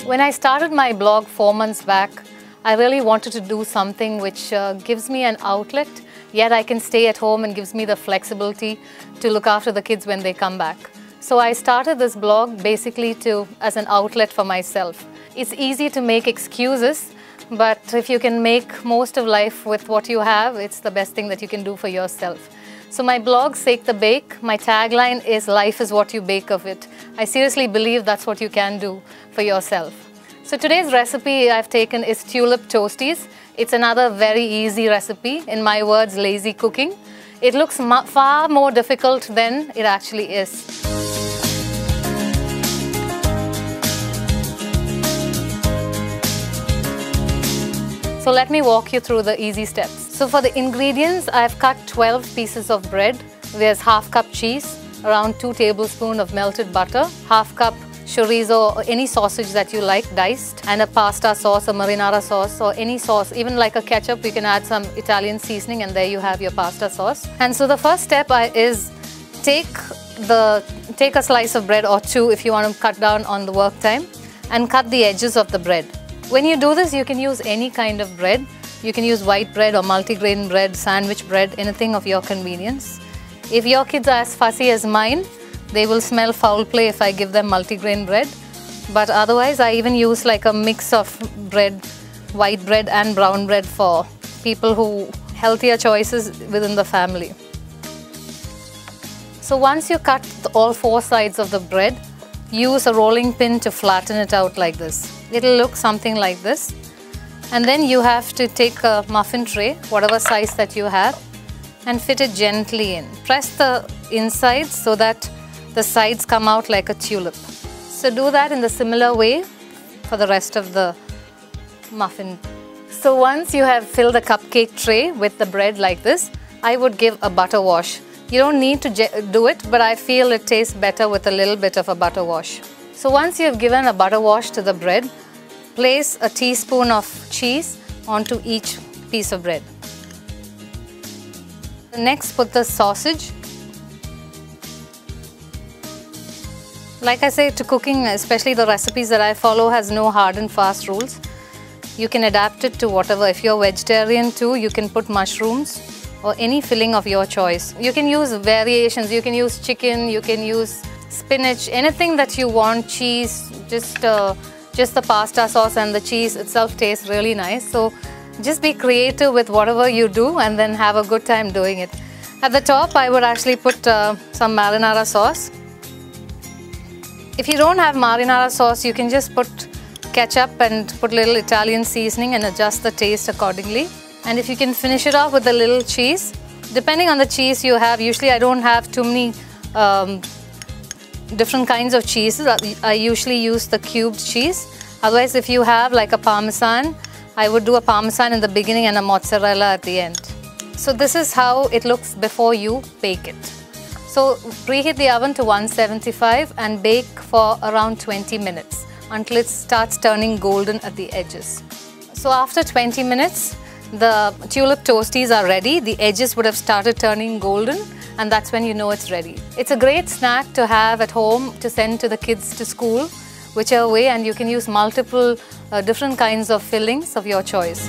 When I started my blog 4 months back, I really wanted to do something which gives me an outlet, yet I can stay at home and gives me the flexibility to look after the kids when they come back. So I started this blog basically as an outlet for myself. It's easy to make excuses, but if you can make most of life with what you have, it's the best thing that you can do for yourself. So my blog, Sake the Bake, my tagline is life is what you bake of it. I seriously believe that's what you can do for yourself. So today's recipe I've taken is tulip toasties. It's another very easy recipe, in my words, lazy cooking. It looks far more difficult than it actually is. So let me walk you through the easy steps. So for the ingredients, I've cut 12 pieces of bread. There's half cup cheese, around 2 tablespoons of melted butter, half cup chorizo or any sausage that you like diced, and a pasta sauce, a marinara sauce, or any sauce, even like a ketchup. You can add some Italian seasoning and there you have your pasta sauce. And so the first step is take a slice of bread or two if you want to cut down on the work time, and cut the edges of the bread. When you do this, you can use any kind of bread. You can use white bread or multigrain bread, sandwich bread, anything of your convenience. If your kids are as fussy as mine, they will smell foul play if I give them multigrain bread. But otherwise, I even use like a mix of bread, white bread and brown bread for people who healthier choices within the family. So once you cut all 4 sides of the bread, use a rolling pin to flatten it out like this. It'll look something like this. And then you have to take a muffin tray, whatever size that you have, and fit it gently in. Press the insides so that the sides come out like a tulip. So do that in the similar way for the rest of the muffin. So once you have filled the cupcake tray with the bread like this, I would give a butter wash. You don't need to do it, but I feel it tastes better with a little bit of a butter wash. So once you have given a butter wash to the bread, place a teaspoon of cheese onto each piece of bread. Next, put the sausage. Like I say, to cooking, especially the recipes that I follow, has no hard and fast rules. You can adapt it to whatever. If you're vegetarian too, you can put mushrooms or any filling of your choice. You can use variations. You can use chicken, you can use spinach, anything that you want, cheese, just the pasta sauce and the cheese itself tastes really nice. So just be creative with whatever you do and then have a good time doing it. At the top, I would actually put some marinara sauce. If you don't have marinara sauce, you can just put ketchup and put a little Italian seasoning and adjust the taste accordingly. And if you can finish it off with a little cheese, depending on the cheese you have, usually I don't have too many different kinds of cheeses. I usually use the cubed cheese. Otherwise, if you have like a parmesan, I would do a parmesan in the beginning and a mozzarella at the end. So this is how it looks before you bake it. So preheat the oven to 175 and bake for around 20 minutes until it starts turning golden at the edges. So after 20 minutes, the tulip toasties are ready. The edges would have started turning golden, and that's when you know it's ready. It's a great snack to have at home to send to the kids to school, whichever way, and you can use multiple different kinds of fillings of your choice.